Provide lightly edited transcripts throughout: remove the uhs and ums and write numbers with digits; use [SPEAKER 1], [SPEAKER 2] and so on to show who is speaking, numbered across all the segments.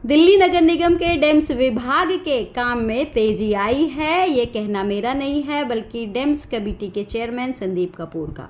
[SPEAKER 1] दिल्ली नगर निगम के डेम्स विभाग के काम में तेजी आई है। ये कहना मेरा नहीं है बल्कि डेम्स कमेटी के चेयरमैन संदीप कपूर का।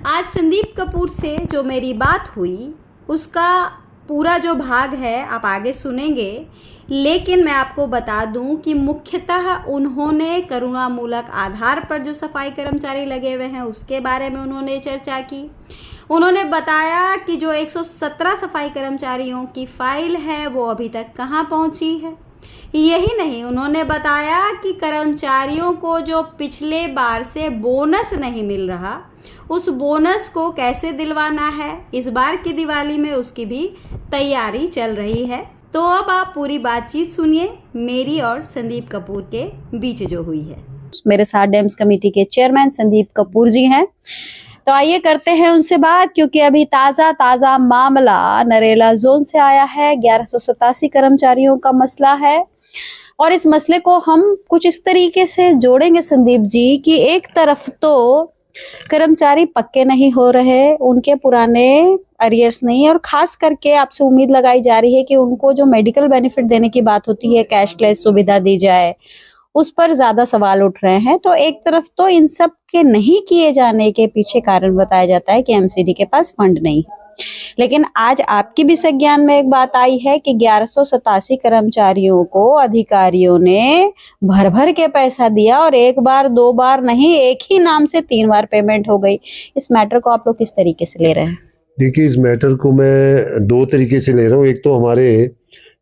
[SPEAKER 1] आज संदीप कपूर से जो मेरी बात हुई उसका पूरा जो भाग है आप आगे सुनेंगे, लेकिन मैं आपको बता दूं कि मुख्यतः उन्होंने करुणामूलक आधार पर जो सफाई कर्मचारी लगे हुए हैं उसके बारे में उन्होंने चर्चा की। उन्होंने बताया कि जो 117 सफाई कर्मचारियों की फाइल है वो अभी तक कहां पहुंची है। यही नहीं, उन्होंने बताया कि कर्मचारियों को जो पिछले बार से बोनस नहीं मिल रहा उस बोनस को कैसे दिलवाना है, इस बार की दिवाली में उसकी भी तैयारी चल रही है। तो अब आप पूरी बातचीत सुनिए मेरी और संदीप कपूर के बीच जो हुई है। मेरे साथ डेम्स कमेटी के चेयरमैन संदीप कपूर जी हैं, तो आइए करते हैं उनसे बात, क्योंकि अभी ताजा मामला नरेला जोन से आया है। 1187 कर्मचारियों का मसला है और इस मसले को हम कुछ इस तरीके से जोड़ेंगे संदीप जी कि एक तरफ तो कर्मचारी पक्के नहीं हो रहे, उनके पुराने अरियर्स नहीं है, और खास करके आपसे उम्मीद लगाई जा रही है कि उनको जो मेडिकल बेनिफिट देने की बात होती है, कैशलेस सुविधा दी जाए, उस पर ज्यादा सवाल उठ रहे हैं। तो एक तरफ तो इन सब के नहीं किए जाने के पीछे कारण बताया जाता है कि एमसीडी के पास फंड नहीं है, लेकिन आज आपकी भी संज्ञान में एक बात आई है कि 1187 कर्मचारियों को अधिकारियों ने भर भर के पैसा दिया और एक बार दो बार नहीं, एक ही नाम से 3 बार पेमेंट हो गई। इस मैटर को आप लोग किस तरीके से ले रहे हैं?
[SPEAKER 2] देखिए, इस मैटर को मैं 2 तरीके से ले रहा हूँ। एक तो हमारे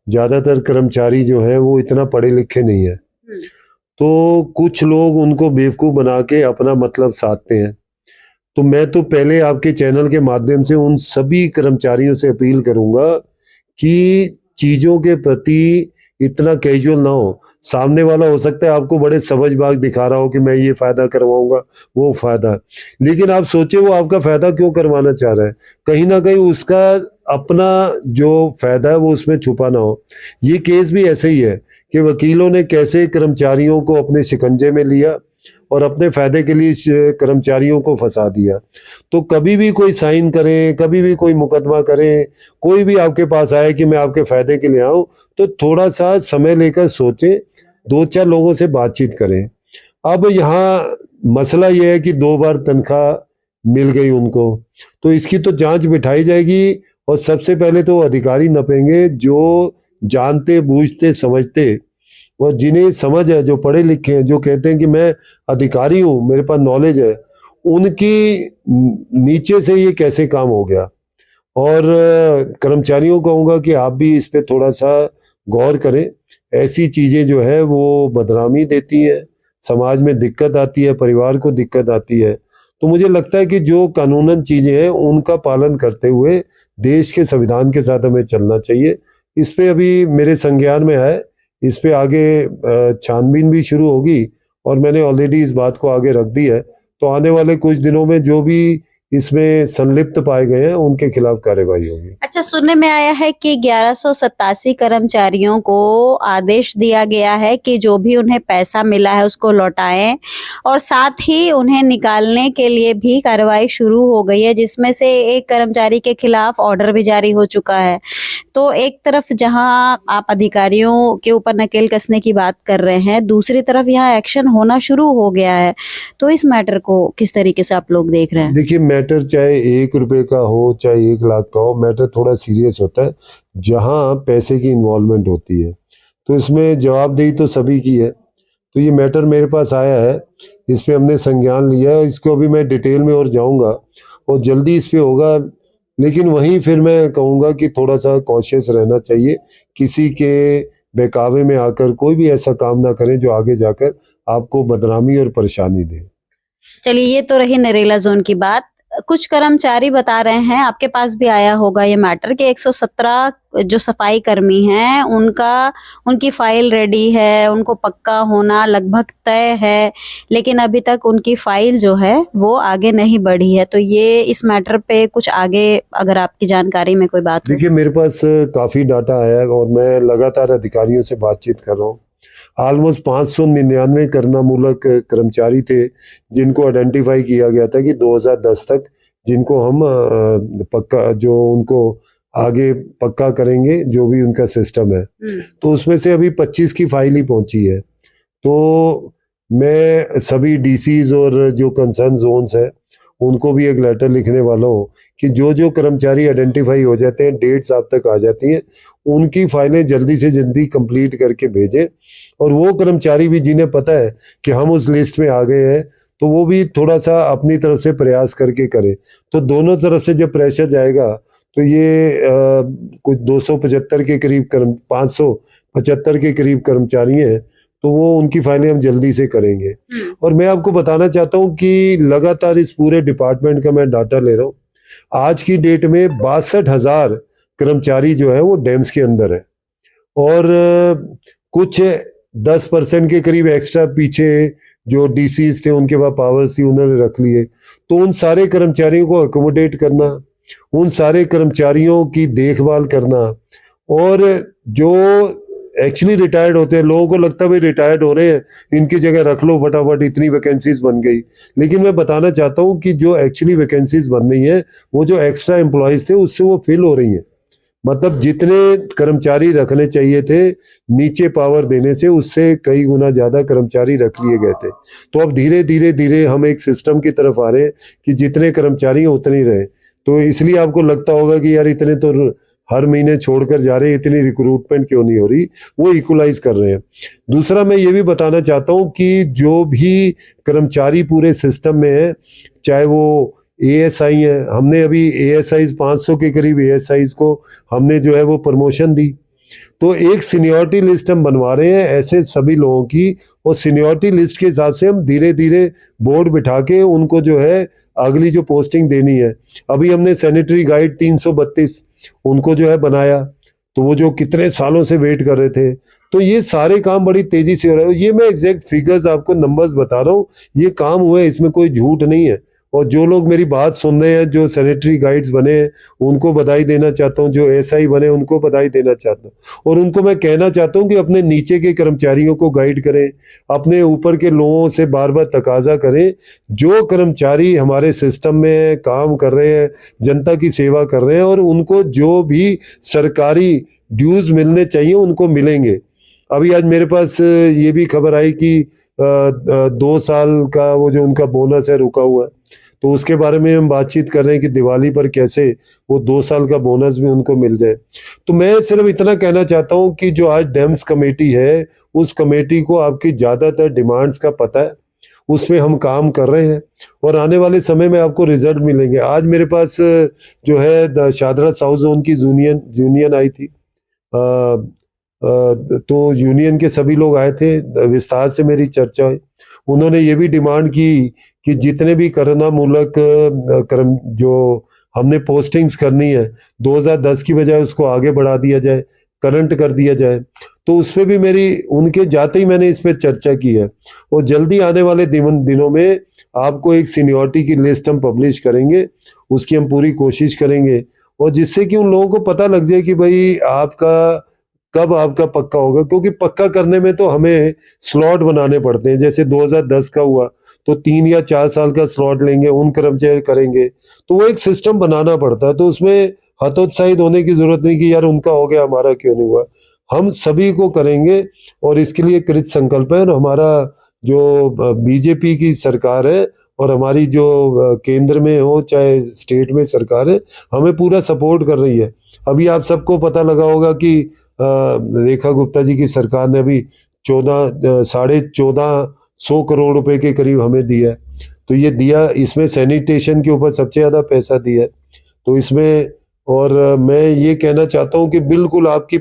[SPEAKER 2] ज्यादातर कर्मचारी जो है वो इतना पढ़े लिखे नहीं है, तो कुछ लोग उनको बेवकूफ बना के अपना मतलब साधते हैं। तो मैं तो पहले आपके चैनल के माध्यम से उन सभी कर्मचारियों से अपील करूंगा कि चीजों के प्रति इतना कैजुअल ना हो। सामने वाला हो सकता है आपको बड़े समझबाग दिखा रहा हो कि मैं ये फायदा करवाऊंगा वो फायदा, लेकिन आप सोचे वो आपका फायदा क्यों करवाना चाह रहा है। कहीं ना कहीं उसका अपना जो फायदा है वो उसमें छुपा ना हो। ये केस भी ऐसे ही है कि वकीलों ने कैसे कर्मचारियों को अपने शिकंजे में लिया और अपने फायदे के लिए कर्मचारियों को फंसा दिया। तो कभी भी कोई साइन करें, कभी भी कोई मुकदमा करें, कोई भी आपके पास आए कि मैं आपके फायदे के लिए आऊं, तो थोड़ा सा समय लेकर सोचें, 2-4 लोगों से बातचीत करें। अब यहाँ मसला यह है कि 2 बार तनख्वाह मिल गई उनको, तो इसकी तो जांच बिठाई जाएगी और सबसे पहले तो अधिकारी नपेंगे जो जानते बूझते समझते और जिन्हें समझ है, जो पढ़े लिखे हैं, जो कहते हैं कि मैं अधिकारी हूँ, मेरे पास नॉलेज है, उनकी नीचे से ये कैसे काम हो गया। और कर्मचारियों को कहूँगा कि आप भी इस पे थोड़ा सा गौर करें। ऐसी चीज़ें जो है वो बदनामी देती है, समाज में दिक्कत आती है, परिवार को दिक्कत आती है। तो मुझे लगता है कि जो कानूनन चीज़ें हैं उनका पालन करते हुए देश के संविधान के साथ हमें चलना चाहिए। इस पे अभी मेरे संज्ञान में है, इस पे आगे छानबीन भी शुरू होगी और मैंने ऑलरेडी इस बात को आगे रख दी है। तो आने वाले कुछ दिनों में जो भी इसमें संलिप्त पाए गए हैं उनके खिलाफ कार्रवाई होगी।
[SPEAKER 1] अच्छा, सुनने में आया है कि 1187 कर्मचारियों को आदेश दिया गया है कि जो भी उन्हें पैसा मिला है उसको लौटाएं, और साथ ही उन्हें निकालने के लिए भी कार्रवाई शुरू हो गई है, जिसमें से एक कर्मचारी के खिलाफ ऑर्डर भी जारी हो चुका है। तो एक तरफ जहां आप अधिकारियों के ऊपर नकेल कसने की बात कर रहे हैं, दूसरी तरफ यहाँ एक्शन होना शुरू हो गया है। तो इस मैटर को किस तरीके से आप लोग देख रहे हैं?
[SPEAKER 2] देखिए, मैटर चाहे 1 रुपए का हो चाहे 1 लाख का हो, मैटर थोड़ा सीरियस होता है जहां पैसे की इन्वॉल्वमेंट होती है। तो इसमें जवाबदेही तो सभी की है। तो ये मैटर मेरे पास आया है, इस पे हमने संज्ञान लिया है। इसको अभी मैं डिटेल में और जाऊंगा और जल्दी इस पे होगा, लेकिन वहीं फिर मैं कहूँगा कि थोड़ा सा कॉशियस रहना चाहिए। किसी के बहकावे में आकर कोई भी ऐसा काम ना करें जो आगे जाकर आपको बदनामी और परेशानी दे।
[SPEAKER 1] चलिए, ये तो रही नरेला जोन की बात। कुछ कर्मचारी बता रहे हैं, आपके पास भी आया होगा ये मैटर, कि 117 जो सफाई कर्मी हैं उनकी फाइल रेडी है, उनको पक्का होना लगभग तय है, लेकिन अभी तक उनकी फाइल जो है वो आगे नहीं बढ़ी है। तो ये इस मैटर पे कुछ आगे अगर आपकी जानकारी में कोई बात हो?
[SPEAKER 2] देखिए, मेरे पास काफ़ी डाटा आया है और मैं लगातार अधिकारियों से बातचीत कर रहा हूँ। ऑलमोस्ट 599 करुणामूलक कर्मचारी थे जिनको आइडेंटिफाई किया गया था कि 2010 तक जिनको हम पक्का जो उनको आगे पक्का करेंगे जो भी उनका सिस्टम है। तो उसमें से अभी 25 की फाइल ही पहुंची है। तो मैं सभी डीसीज और जो कंसर्न जोन्स है उनको भी एक लेटर लिखने वाला हूँ कि जो जो कर्मचारी आइडेंटिफाई हो जाते हैं, डेट्स आप तक आ जाती हैं, उनकी फाइलें जल्दी से जल्दी कंप्लीट करके भेजें। और वो कर्मचारी भी जिन्हें पता है कि हम उस लिस्ट में आ गए हैं, तो वो भी थोड़ा सा अपनी तरफ से प्रयास करके करें। तो दोनों तरफ से जब प्रेशर जाएगा तो ये कुछ 275 के करीब 575 के करीब कर्मचारी हैं, तो वो उनकी फाइलें हम जल्दी से करेंगे। और मैं आपको बताना चाहता हूँ कि लगातार इस पूरे डिपार्टमेंट का मैं डाटा ले रहा हूँ। आज की डेट में 62,000 कर्मचारी जो है वो डेम्स के अंदर है, और कुछ 10% के करीब एक्स्ट्रा पीछे जो डीसीज थे उनके पास पावर्स थी, उन्होंने रख लिए। तो उन सारे कर्मचारियों को अकोमोडेट करना, उन सारे कर्मचारियों की देखभाल करना, और जो एक्चुअली रिटायर्ड होते हैं, लोगों को लगता है भाई रिटायर्ड हो रहे हैं, इनकी जगह रख लो फटाफट, इतनी वैकेंसीज बन गई। लेकिन मैं बताना चाहता हूँ कि जो एक्चुअली वैकेंसीज बन रही हैं, वो जो एक्स्ट्रा एम्प्लॉयज थे उससे वो फिल हो रही हैं। मतलब जितने कर्मचारी रखने चाहिए थे नीचे पावर देने से, उससे कई गुना ज्यादा कर्मचारी रख लिए गए थे। तो अब धीरे धीरे धीरे हम एक सिस्टम की तरफ आ रहे हैं कि जितने कर्मचारी उतने ही रहे। तो इसलिए आपको लगता होगा कि यार इतने तो हर महीने छोड़कर जा रहे हैं, इतनी रिक्रूटमेंट क्यों नहीं हो रही, वो इक्वलाइज कर रहे हैं। दूसरा मैं ये भी बताना चाहता हूँ कि जो भी कर्मचारी पूरे सिस्टम में है, चाहे वो एएसआई है, हमने अभी एएसआई 500 के करीब एएसआई को हमने जो है वो प्रमोशन दी। तो एक सीनियरिटी लिस्ट हम बनवा रहे हैं ऐसे सभी लोगों की, और सीनियरिटी लिस्ट के हिसाब से हम धीरे धीरे बोर्ड बिठा के उनको जो है अगली जो पोस्टिंग देनी है। अभी हमने सैनिटरी गाइड 332 उनको जो है बनाया, तो वो जो कितने सालों से वेट कर रहे थे। तो ये सारे काम बड़ी तेजी से हो रहे हैं। ये मैं एग्जैक्ट फिगर्स आपको नंबर्स बता रहा हूँ, ये काम हुए, इसमें कोई झूठ नहीं है। और जो लोग मेरी बात सुन रहे हैं, जो सैनिटरी गाइड्स बने हैं, उनको बधाई देना चाहता हूँ, जो एसआई बने उनको बधाई देना चाहता हूँ। और उनको मैं कहना चाहता हूँ कि अपने नीचे के कर्मचारियों को गाइड करें, अपने ऊपर के लोगों से बार बार तकाजा करें। जो कर्मचारी हमारे सिस्टम में काम कर रहे हैं, जनता की सेवा कर रहे हैं, और उनको जो भी सरकारी ड्यूज मिलने चाहिए उनको मिलेंगे। अभी आज मेरे पास ये भी खबर आई कि 2 साल का वो जो उनका बोनस है रुका हुआ है, तो उसके बारे में हम बातचीत कर रहे हैं कि दिवाली पर कैसे वो 2 साल का बोनस भी उनको मिल जाए। तो मैं सिर्फ इतना कहना चाहता हूँ कि जो आज डेम्स कमेटी है, उस कमेटी को आपकी ज़्यादातर डिमांड्स का पता है, उसमें हम काम कर रहे हैं, और आने वाले समय में आपको रिजल्ट मिलेंगे। आज मेरे पास जो है शादरा साउथ जोन की यूनियन आई थी, तो यूनियन के सभी लोग आए थे, विस्तार से मेरी चर्चा हुई। उन्होंने ये भी डिमांड की कि जितने भी करुणा मूलक कर्म जो हमने पोस्टिंग्स करनी है 2010 की बजाय उसको आगे बढ़ा दिया जाए, करंट कर दिया जाए। तो उस पर भी मेरी उनके जाते ही मैंने इस पर चर्चा की है, और जल्दी आने वाले दिनों में आपको एक सीनियरिटी की लिस्ट हम पब्लिश करेंगे, उसकी हम पूरी कोशिश करेंगे, और जिससे कि उन लोगों को पता लग जाए कि भाई आपका कब आपका पक्का होगा। क्योंकि पक्का करने में तो हमें स्लॉट बनाने पड़ते हैं, जैसे 2010 का हुआ तो 3 या 4 साल का स्लॉट लेंगे, उन कर्मचारी करेंगे, तो वो एक सिस्टम बनाना पड़ता है। तो उसमें हतोत्साहित होने की जरूरत नहीं कि यार उनका हो गया हमारा क्यों नहीं हुआ, हम सभी को करेंगे, और इसके लिए कृत संकल्प है। और हमारा जो बीजेपी की सरकार है और हमारी जो केंद्र में हो चाहे स्टेट में सरकार है, हमें पूरा सपोर्ट कर रही है। अभी आप सबको पता लगा होगा कि रेखा गुप्ता जी की सरकार ने अभी 14,500 करोड़ रुपए के करीब हमें दिया है। तो ये दिया, इसमें सैनिटेशन के ऊपर सबसे ज्यादा पैसा दिया है। तो इसमें, और मैं ये कहना चाहता हूँ कि बिल्कुल आपकी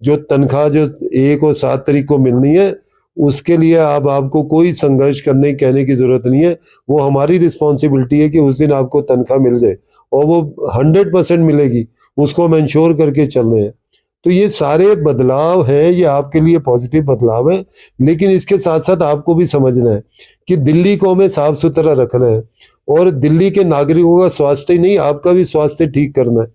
[SPEAKER 2] जो तनख्वाह जो 1 और 7 तारीख को मिलनी है, उसके लिए आपको कोई संघर्ष करने कहने की जरूरत नहीं है। वो हमारी रिस्पॉन्सिबिलिटी है कि उस दिन आपको तनख्वाह मिल जाए, और वो 100% मिलेगी, उसको हम इंश्योर करके चल रहे हैं। तो ये सारे बदलाव हैं, ये आपके लिए पॉजिटिव बदलाव है। लेकिन इसके साथ साथ आपको भी समझना है कि दिल्ली को हमें साफ सुथरा रखना है, और दिल्ली के नागरिकों का स्वास्थ्य ही नहीं, आपका भी स्वास्थ्य ठीक करना है।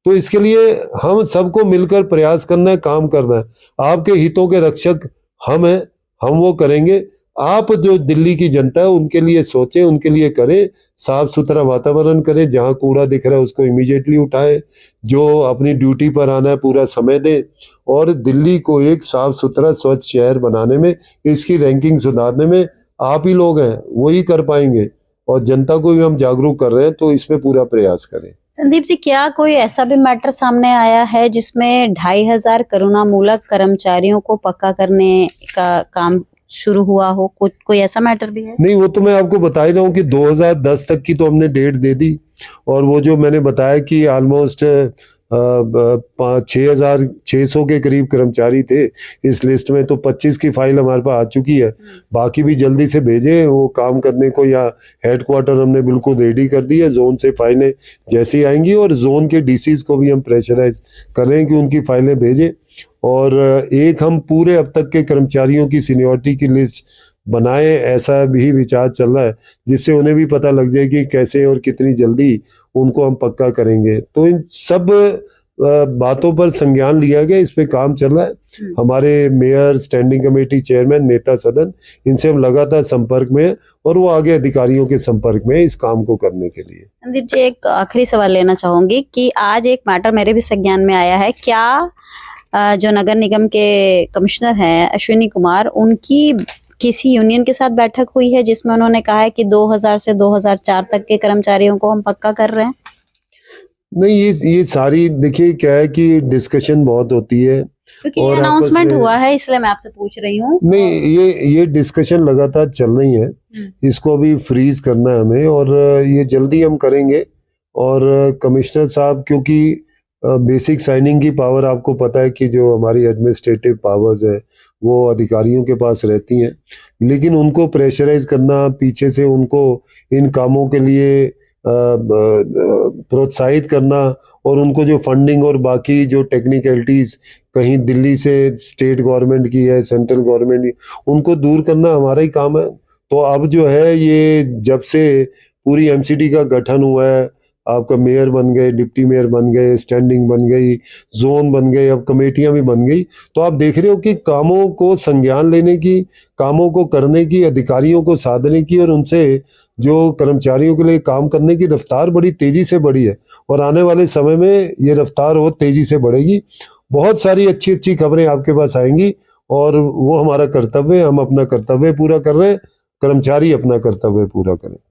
[SPEAKER 2] तो इसके लिए हम सबको मिलकर प्रयास करना है, काम करना है। आपके हितों के रक्षक हम हैं, हम वो करेंगे। आप जो दिल्ली की जनता है उनके लिए सोचें, उनके लिए करें, साफ सुथरा वातावरण करें, जहां कूड़ा दिख रहा है उसको इमीडिएटली उठाएं, जो अपनी ड्यूटी पर आना है पूरा समय दें, और दिल्ली को एक साफ सुथरा स्वच्छ शहर बनाने में, इसकी रैंकिंग सुधारने में आप ही लोग हैं, वही कर पाएंगे। और जनता को भी हम जागरूक कर रहे हैं, तो इसमें पूरा प्रयास करें।
[SPEAKER 1] संदीप जी, क्या कोई ऐसा भी मैटर सामने आया है जिसमें 2500 करुणामूलक कर्मचारियों को पक्का करने का काम शुरू हुआ हो? कोई ऐसा मैटर भी है?
[SPEAKER 2] नहीं, वो तो मैं आपको बता ही रहा हूँ कि 2010 तक की तो हमने डेट दे दी, और वो जो मैंने बताया कि ऑलमोस्ट 6,600 के करीब कर्मचारी थे इस लिस्ट में, तो 25 की फाइल हमारे पास आ चुकी है। बाकी भी जल्दी से भेजें वो काम करने को, या हेडक्वार्टर हमने बिल्कुल रेडी कर दी है, जोन से फाइलें जैसी आएंगी, और जोन के डीसीज को भी हम प्रेशराइज कर रहे हैं कि उनकी फाइलें भेजें। और एक हम पूरे अब तक के कर्मचारियों की सीनियरिटी की लिस्ट बनाए, ऐसा भी विचार चल रहा है, जिससे उन्हें भी पता लग जाए कि कैसे और कितनी जल्दी उनको हम पक्का करेंगे। तो इन सब बातों पर संज्ञान लिया गया, इस पे काम चल रहा है। हमारे मेयर, स्टैंडिंग कमेटी चेयरमैन, नेता सदन, इनसे हम लगातार संपर्क में हैं, और वो आगे अधिकारियों के संपर्क में है इस काम को करने के लिए।
[SPEAKER 1] संदीप जी, एक आखिरी सवाल लेना चाहूंगी कि आज एक मैटर मेरे भी संज्ञान में आया है। क्या जो नगर निगम के कमिश्नर हैं अश्विनी कुमार, उनकी किसी यूनियन के साथ बैठक हुई है जिसमें उन्होंने कहा है कि 2000 से 2004 तक के कर्मचारियों को हम पक्का कर रहे हैं?
[SPEAKER 2] नहीं, ये सारी देखिए क्या है कि डिस्कशन बहुत होती है,
[SPEAKER 1] क्योंकि ये अनाउंसमेंट हुआ है, इसलिए मैं आपसे पूछ रही हूँ।
[SPEAKER 2] नहीं, ये डिस्कशन लगातार चल रही है, इसको अभी फ्रीज करना है हमें, और ये जल्दी हम करेंगे। और कमिश्नर साहब, क्योंकि बेसिक साइनिंग की पावर आपको पता है कि जो हमारी एडमिनिस्ट्रेटिव पावर्स है वो अधिकारियों के पास रहती हैं, लेकिन उनको प्रेशराइज करना, पीछे से उनको इन कामों के लिए प्रोत्साहित करना, और उनको जो फंडिंग और बाकी जो टेक्निकलिटीज कहीं दिल्ली से स्टेट गवर्नमेंट की है, सेंट्रल गवर्नमेंट की, उनको दूर करना हमारा ही काम है। तो अब जो है, ये जब से पूरी एमसीडी का गठन हुआ है, आपका मेयर बन गए, डिप्टी मेयर बन गए, स्टैंडिंग बन गई, जोन बन गए, अब कमेटियां भी बन गई, तो आप देख रहे हो कि कामों को संज्ञान लेने की, कामों को करने की, अधिकारियों को साधने की, और उनसे जो कर्मचारियों के लिए काम करने की रफ्तार बड़ी तेजी से बढ़ी है, और आने वाले समय में ये रफ्तार और तेजी से बढ़ेगी। बहुत सारी अच्छी अच्छी खबरें आपके पास आएंगी, और वो हमारा कर्तव्य है, हम अपना कर्तव्य पूरा कर रहे हैं, कर्मचारी अपना कर्तव्य पूरा करें।